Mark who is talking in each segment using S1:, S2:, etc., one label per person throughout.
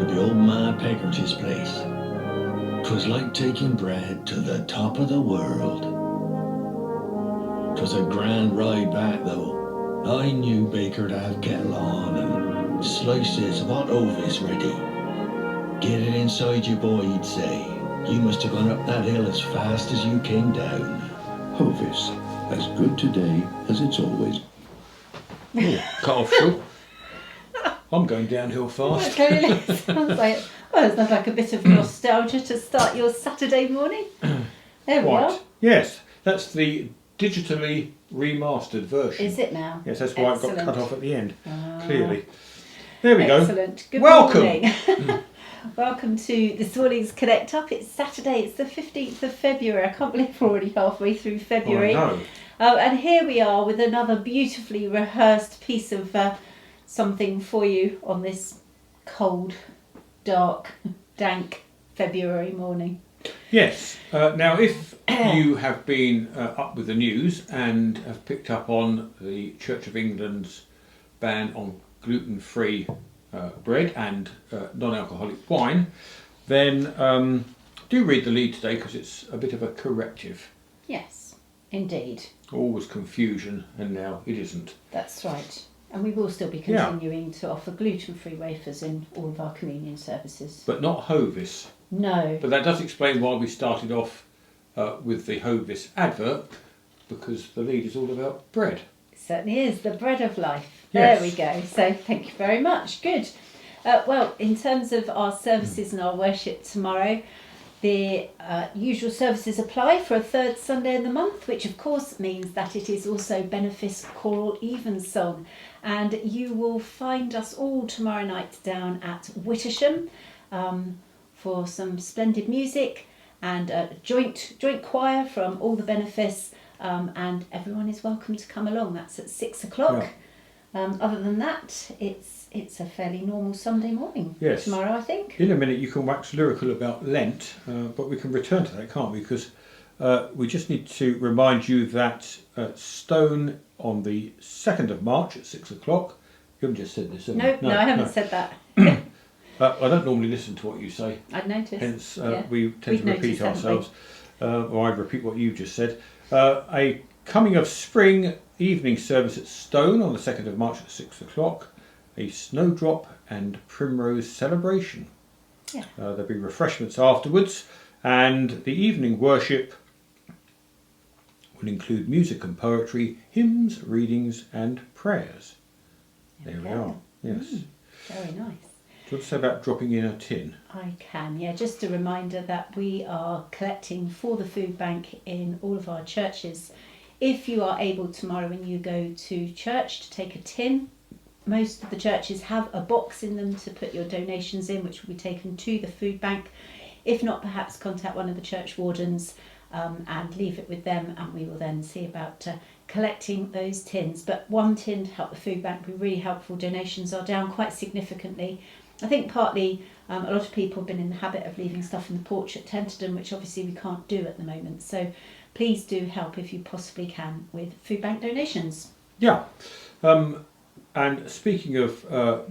S1: to the old Ma Peggerty's place. 'Twas like taking bread to the top of the world. 'Twas a grand ride back, though. I knew Baker'd have kettle on and slices of hot ovis ready. Get it inside you, boy, he'd say. You must have gone up that hill as fast as you came down.
S2: Hovis, as good today as it's always.
S3: Cut off short. I'm going downhill fast.
S4: Okay, sounds like, well, it sounds like a bit of nostalgia to start your Saturday morning. There we are.
S3: Yes, that's the digitally remastered version.
S4: Is it now?
S3: Yes, that's why
S4: Excellent.
S3: it got cut off at the end. Clearly. There we go.
S4: Excellent. Good
S3: Welcome.
S4: morning. Welcome to this morning's Connect Up. It's Saturday, it's the 15th of February. I can't believe we're already halfway through February.
S3: Oh, no.
S4: And here we are with another beautifully rehearsed piece of something for you on this cold, dark, dank February morning.
S3: Yes. Now, if you have been up with the news and have picked up on the Church of England's ban on gluten-free bread and non-alcoholic wine, then do read the lead today because it's a bit of a corrective.
S4: Yes, indeed.
S3: Always confusion, and now it isn't.
S4: That's right. And we will still be continuing to offer gluten-free wafers in all of our communion services.
S3: But not Hovis.
S4: No.
S3: But that does explain why we started off with the Hovis advert, because the lead is all about bread.
S4: It certainly is, the bread of life.
S3: Yes.
S4: There we go. So thank you very much. Good. Well, in terms of our services and our worship tomorrow, the usual services apply for a third Sunday in the month, which of course means that it is also Benefice Choral Evensong. And you will find us all tomorrow night down at Wittersham for some splendid music and a joint choir from all the Benefice, and everyone is welcome to come along. That's at 6 o'clock. Yeah. Other than that, it's a fairly normal Sunday morning tomorrow, I think.
S3: In a minute you can wax lyrical about Lent, but we can return to that, can't we? Because we just need to remind you that Stone on the 2nd of March at 6 o'clock. You haven't just said this, have you?
S4: No, I haven't said that.
S3: I don't normally listen to what you say.
S4: I'd noticed.
S3: Hence, we tend to repeat ourselves, or I repeat what you've just said. A coming of spring evening service at Stone on the 2nd of March at 6 o'clock. A snowdrop and primrose celebration.
S4: Yeah.
S3: There'll be refreshments afterwards, and the evening worship will include music and poetry, hymns, readings and prayers. There we are. Yes.
S4: Very nice.
S3: Do you want to say about dropping in a tin?
S4: I can, yeah. Just a reminder that we are collecting for the food bank in all of our churches. If you are able tomorrow when you go to church to take a tin, most of the churches have a box in them to put your donations in, which will be taken to the food bank. If not, perhaps contact one of the church wardens and leave it with them, and we will then see about collecting those tins. But one tin to help the food bank would be really helpful. Donations are down quite significantly. I think partly a lot of people have been in the habit of leaving stuff in the porch at Tenterden, which obviously we can't do at the moment. So please do help if you possibly can with food bank donations.
S3: Yeah. And speaking of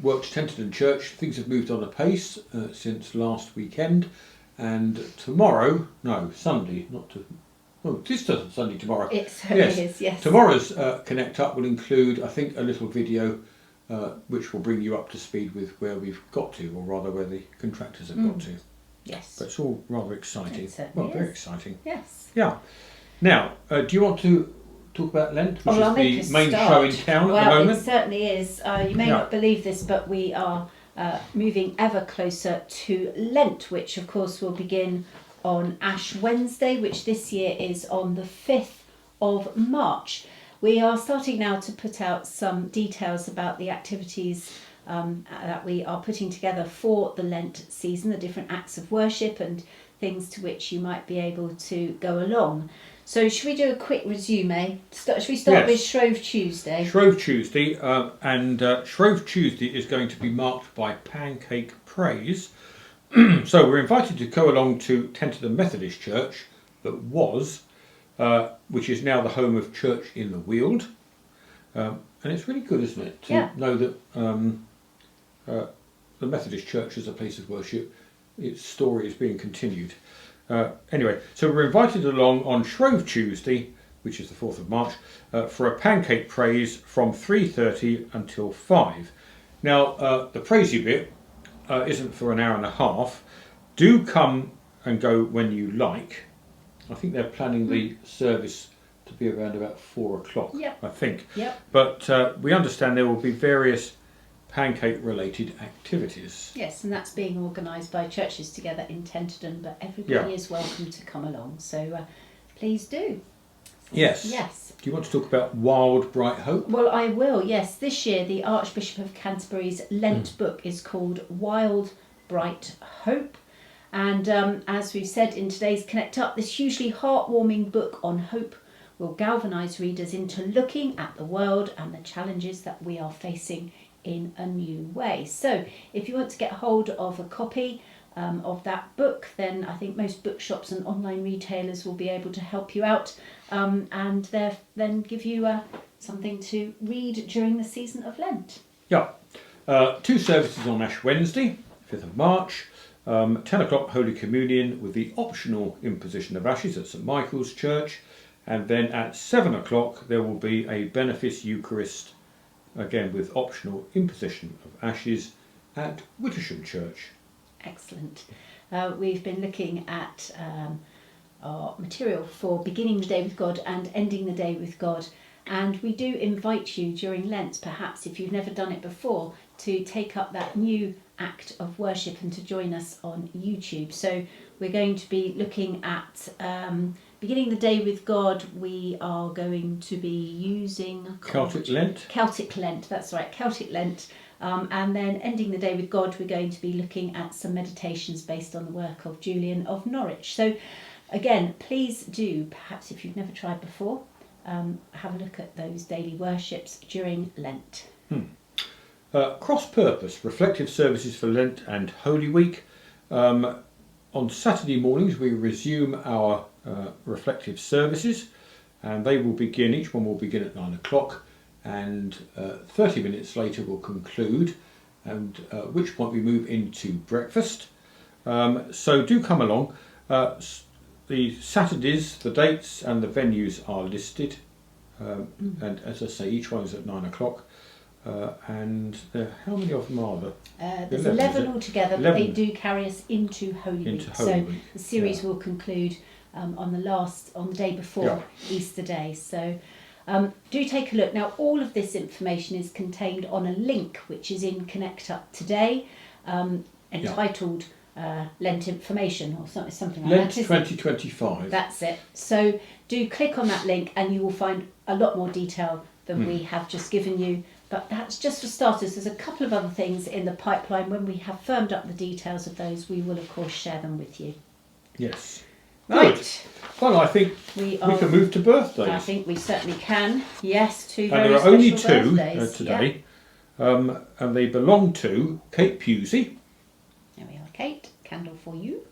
S3: work to Tenterden Church, things have moved on apace since last weekend. And tomorrow, Sunday, this is Sunday tomorrow.
S4: It certainly is, yes.
S3: Tomorrow's Connect Up will include, I think, a little video which will bring you up to speed with where we've got to, or rather where the contractors have got to.
S4: Yes.
S3: But it's all rather exciting.
S4: It certainly is.
S3: Very exciting.
S4: Yes.
S3: Yeah. Now, do you want to talk about Lent, which is the main
S4: start.
S3: show in town at the moment?
S4: Well, it certainly is. You may not believe this, but we are moving ever closer to Lent, which of course will begin on Ash Wednesday, which this year is on the 5th of March. We are starting now to put out some details about the activities that we are putting together for the Lent season, the different acts of worship and things to which you might be able to go along. So should we do a quick resume? Should we start with Shrove Tuesday?
S3: Shrove Tuesday, and Shrove Tuesday is going to be marked by pancake praise. So we're invited to go along to Tenterden Methodist Church, that was, which is now the home of Church in the Weald. And it's really good, isn't it, to know that the Methodist Church as a place of worship, its story is being continued. Anyway, so we're invited along on Shrove Tuesday, which is the 4th of March, for a pancake praise from 3:30 until 5. Now, the praisey bit isn't for an hour and a half. Do come and go when you like. I think they're planning the service to be around about 4 o'clock,
S4: Yep.
S3: I think.
S4: Yep.
S3: But we understand there will be various pancake-related activities.
S4: Yes, and that's being organised by Churches Together in Tenterden, but everybody
S3: Yeah.
S4: is welcome to come along. So please do.
S3: Yes.
S4: Yes.
S3: Do you want to talk about Wild Bright Hope?
S4: Well, I will, yes. This year, the Archbishop of Canterbury's Lent book is called Wild Bright Hope. And as we've said in today's Connect Up, this hugely heartwarming book on hope will galvanise readers into looking at the world and the challenges that we are facing in a new way. So if you want to get hold of a copy of that book, then I think most bookshops and online retailers will be able to help you out and then give you something to read during the season of Lent.
S3: Yeah. 2 services on Ash Wednesday, 5th of March. 10 o'clock Holy Communion with the optional imposition of ashes at St Michael's Church, and then at 7 o'clock there will be a benefice Eucharist, again with optional imposition of ashes at Wittersham Church.
S4: Excellent. We've been looking at our material for beginning the day with God and ending the day with God, and we do invite you during Lent, perhaps if you've never done it before, to take up that new act of worship and to join us on YouTube. So we're going to be looking at beginning the day with God. We are going to be using
S3: Celtic Lent.
S4: Celtic Lent, that's right, Celtic Lent. And then ending the day with God, we're going to be looking at some meditations based on the work of Julian of Norwich. So again, please do, perhaps if you've never tried before, have a look at those daily worships during Lent.
S3: Cross-purpose reflective services for Lent and Holy Week. On Saturday mornings we resume our reflective services, and they will begin, each one will begin at 9 o'clock, and 30 minutes later we'll conclude, and at which point we move into breakfast. So do come along. The Saturdays, the dates and the venues are listed, and as I say, each one is at 9 o'clock. And how many of them are there?
S4: There's 11 altogether, but
S3: 11.
S4: they do carry us into Holy Week.
S3: Holy
S4: So
S3: Week.
S4: the series
S3: Yeah.
S4: will conclude on the day before Easter Day. So do take a look. Now, all of this information is contained on a link which is in Connect Up today, entitled Lent Information or something like
S3: Lent
S4: that. isn't it?
S3: 2025.
S4: That's it. So do click on that link and you will find a lot more detail than we have just given you. But that's just for starters. There's a couple of other things in the pipeline. When we have firmed up the details of those, we will of course share them with you.
S3: Yes.
S4: Right.
S3: Good. Well, I think we can move to birthdays.
S4: I think we certainly can. Yes, 2
S3: and
S4: very
S3: there are
S4: special
S3: only 2
S4: birthdays.
S3: today, and they belong to Kate Pusey.
S4: There we are, Kate. Candle for you.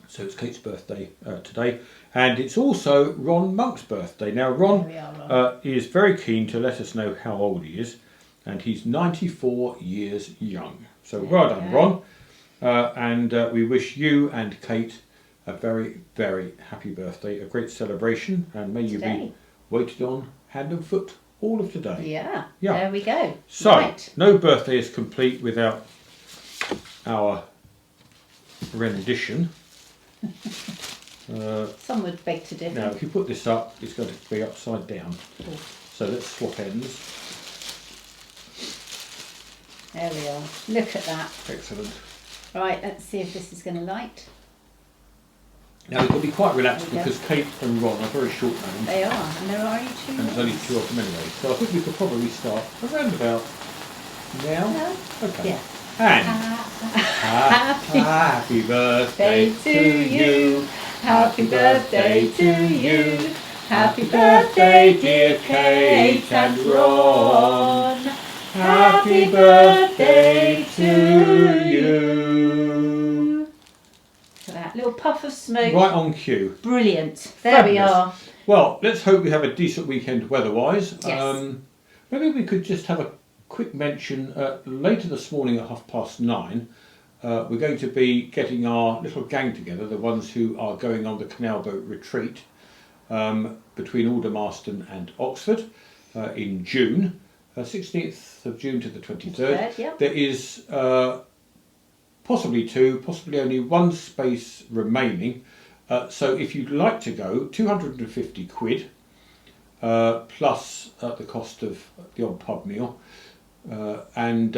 S3: So it's Kate's birthday today, and it's also Ron Monk's birthday. Now Ron,
S4: There we are, Ron.
S3: is very keen to let us know how old he is, and he's 94 years young. So well done, Ron, and we wish you and Kate a very, very happy birthday, a great celebration, and may you be waited on hand and foot all of today.
S4: Yeah,
S3: Yeah.
S4: there we go.
S3: So
S4: Right.
S3: no birthday is complete without our rendition.
S4: Some would beg to differ.
S3: Now, if you put this up, it's got to be upside down.
S4: Oh,
S3: So let's swap ends.
S4: there we are. Look at that.
S3: Excellent.
S4: Right, let's see if this is going to light.
S3: Now, we've got to be quite relaxed
S4: There we go.
S3: because Kate and Ron are very short names,
S4: They are, and there are only 2
S3: and there's only 2 of them anyway. So I think we could probably start around about now.
S4: No?
S3: Okay.
S4: Yeah.
S3: And
S4: Happy
S3: happy birthday
S4: birthday
S3: to you.
S4: Happy birthday to you. Happy birthday, dear Kate and Ron. Happy birthday to you. Look at that little puff of smoke.
S3: Right on cue.
S4: Brilliant. There we
S3: Fabulous.
S4: are.
S3: Well, let's hope we have a decent weekend weather-wise.
S4: Yes.
S3: Maybe we could just have a quick mention, later this morning at 9:30, we're going to be getting our little gang together, the ones who are going on the canal boat retreat between Aldermaston and Oxford in June, 16th of June to the 23rd.
S4: Yep.
S3: There is possibly two, possibly only one space remaining. So if you'd like to go, 250 quid plus the cost of the odd pub meal. And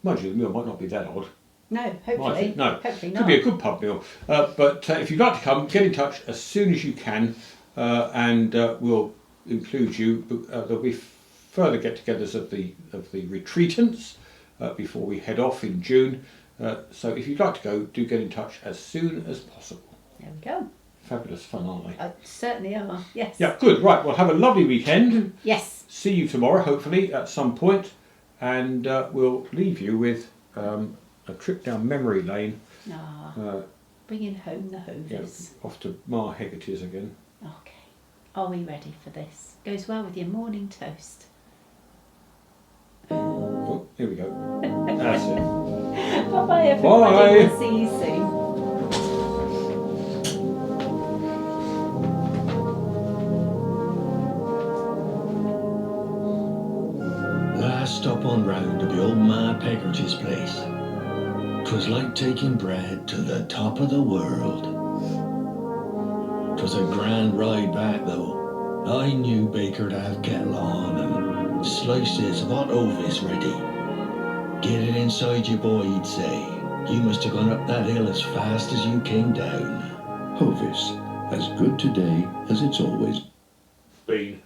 S3: mind you, the meal might not be that odd.
S4: No, hopefully.
S3: No,
S4: Hopefully
S3: could
S4: not.
S3: be a good pub meal. But if you'd like to come, get in touch as soon as you can, and we'll include you. There'll be further get-togethers of the retreatants before we head off in June. So if you'd like to go, do get in touch as soon as possible.
S4: There we go.
S3: Fabulous fun, aren't they?
S4: Certainly are, yes.
S3: Yeah, good. Right, well, have a lovely weekend.
S4: Yes.
S3: See you tomorrow, hopefully, at some point. And we'll leave you with a trip down memory lane.
S4: Bringing home the Hovis.
S3: Yeah, off to Ma Hegarty's again.
S4: Okay. Are we ready for this? Goes well with your morning toast.
S3: Oh, here we go. That's it.
S4: Bye-bye, everybody.
S3: Bye.
S4: We'll see you soon.
S1: Last stop on round to the old Ma Peggotty's place. 'Twas like taking bread to the top of the world. 'Twas a grand ride back though. I knew Baker'd have kettle on and slices of hot ovis ready. Get it inside you, boy, he'd say. You must have gone up that hill as fast as you came down.
S2: Hovis, as good today as it's always
S3: Been.